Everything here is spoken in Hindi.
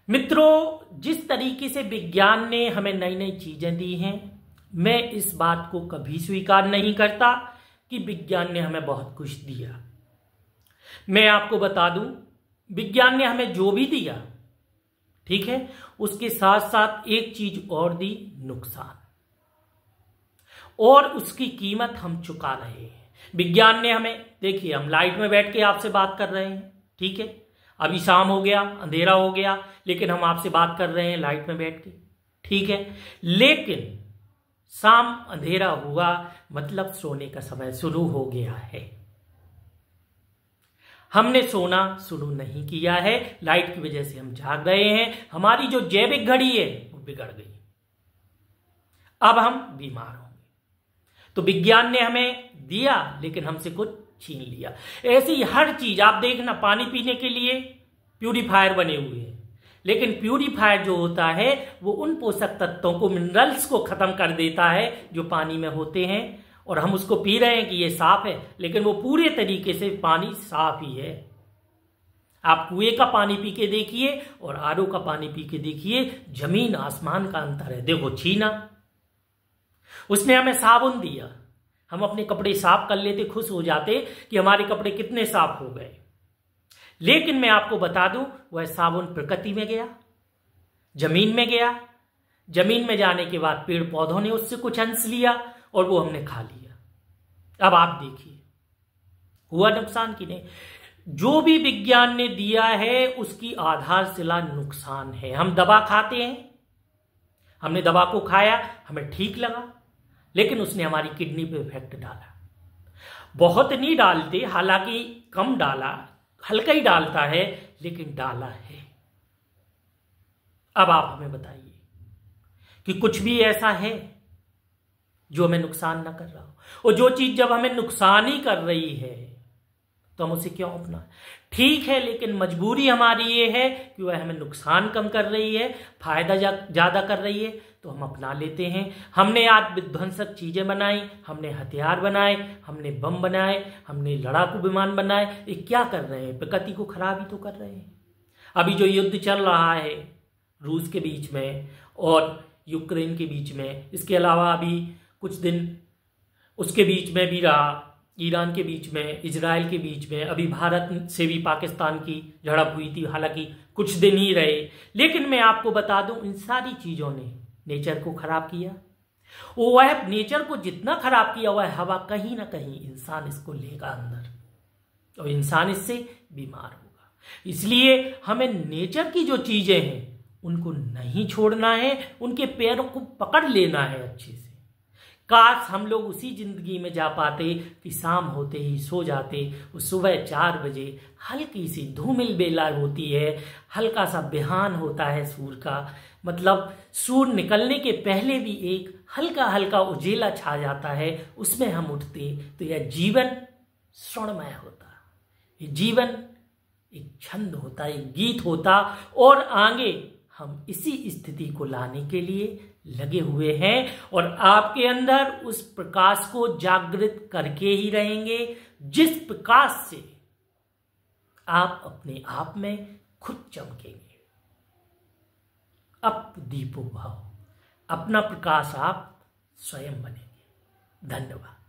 मित्रों, जिस तरीके से विज्ञान ने हमें नई नई चीजें दी हैं, मैं इस बात को कभी स्वीकार नहीं करता कि विज्ञान ने हमें बहुत कुछ दिया। मैं आपको बता दूं, विज्ञान ने हमें जो भी दिया, ठीक है, उसके साथ साथ एक चीज और दी, नुकसान, और उसकी कीमत हम चुका रहे हैं। विज्ञान ने हमें, देखिए, हम लाइट में बैठ के आपसे बात कर रहे हैं, ठीक है, अभी शाम हो गया, अंधेरा हो गया, लेकिन हम आपसे बात कर रहे हैं लाइट में बैठ के, ठीक है। लेकिन शाम अंधेरा हुआ मतलब सोने का समय शुरू हो गया है। हमने सोना शुरू नहीं किया है, लाइट की वजह से हम जाग रहे हैं, हमारी जो जैविक घड़ी है वो बिगड़ गई, अब हम बीमार होंगे। तो विज्ञान ने हमें दिया लेकिन हमसे कुछ छीन लिया। ऐसी हर चीज आप देखना, पानी पीने के लिए प्यूरिफायर बने हुए हैं, लेकिन प्यूरिफायर जो होता है वो उन पोषक तत्वों को, मिनरल्स को खत्म कर देता है जो पानी में होते हैं, और हम उसको पी रहे हैं कि ये साफ है, लेकिन वो पूरे तरीके से पानी साफ ही है। आप कुएं का पानी पी के देखिए और आरओ का पानी पी के देखिए, जमीन आसमान का अंतर है। देखो, छीना, उसने हमें साबुन दिया, हम अपने कपड़े साफ कर लेते, खुश हो जाते कि हमारे कपड़े कितने साफ हो गए। लेकिन मैं आपको बता दूं, वह साबुन प्रकृति में गया, जमीन में गया, जमीन में जाने के बाद पेड़ पौधों ने उससे कुछ अंश लिया और वो हमने खा लिया। अब आप देखिए, हुआ नुकसान कि नहीं। जो भी विज्ञान ने दिया है उसकी आधारशिला नुकसान है। हम दवा खाते हैं, हमने दवा को खाया, हमें ठीक लगा, लेकिन उसने हमारी किडनी पे इफेक्ट डाला। बहुत नहीं डालते, हालांकि कम डाला, हल्का ही डालता है, लेकिन डाला है। अब आप हमें बताइए कि कुछ भी ऐसा है जो हमें नुकसान ना कर रहा हो, और जो चीज जब हमें नुकसान ही कर रही है तो हम उसे क्यों अपना। ठीक है, लेकिन मजबूरी हमारी ये है कि वह हमें नुकसान कम कर रही है, फायदा ज्यादा कर रही है, तो हम अपना लेते हैं। हमने आज विध्वंसक चीजें बनाई, हमने हथियार बनाए, हमने बम बनाए, हमने लड़ाकू विमान बनाए, ये क्या कर रहे हैं? प्रकृति को खराब ही तो कर रहे हैं। अभी जो युद्ध चल रहा है रूस के बीच में और यूक्रेन के बीच में, इसके अलावा अभी कुछ दिन उसके बीच में भी रहा, ईरान के बीच में, इजराइल के बीच में, अभी भारत से भी पाकिस्तान की झड़प हुई थी, हालांकि कुछ दिन ही रहे। लेकिन मैं आपको बता दूं, इन सारी चीजों ने नेचर को खराब किया। वह नेचर को जितना खराब किया, वह हवा कहीं ना कहीं इंसान इसको लेगा अंदर, और इंसान इससे बीमार होगा। इसलिए हमें नेचर की जो चीजें हैं उनको नहीं छोड़ना है, उनके पैरों को पकड़ लेना है अच्छे से। काश हम लोग उसी जिंदगी में जा पाते कि शाम होते ही सो जाते, उस सुबह 4 बजे हल्की सी धूमिल बेला होती है, हल्का सा बिहान होता है सूर्य का, मतलब सूर्य निकलने के पहले भी एक हल्का हल्का उजेला छा जाता है, उसमें हम उठते तो यह जीवन स्वर्णमय होता, ये जीवन एक छंद होता, एक गीत होता, और आगे हम इसी स्थिति को लाने के लिए लगे हुए हैं, और आपके अंदर उस प्रकाश को जागृत करके ही रहेंगे जिस प्रकाश से आप अपने आप में खुद चमकेंगे। अप दीपो भाव, अपना प्रकाश आप स्वयं बनेंगे। धन्यवाद।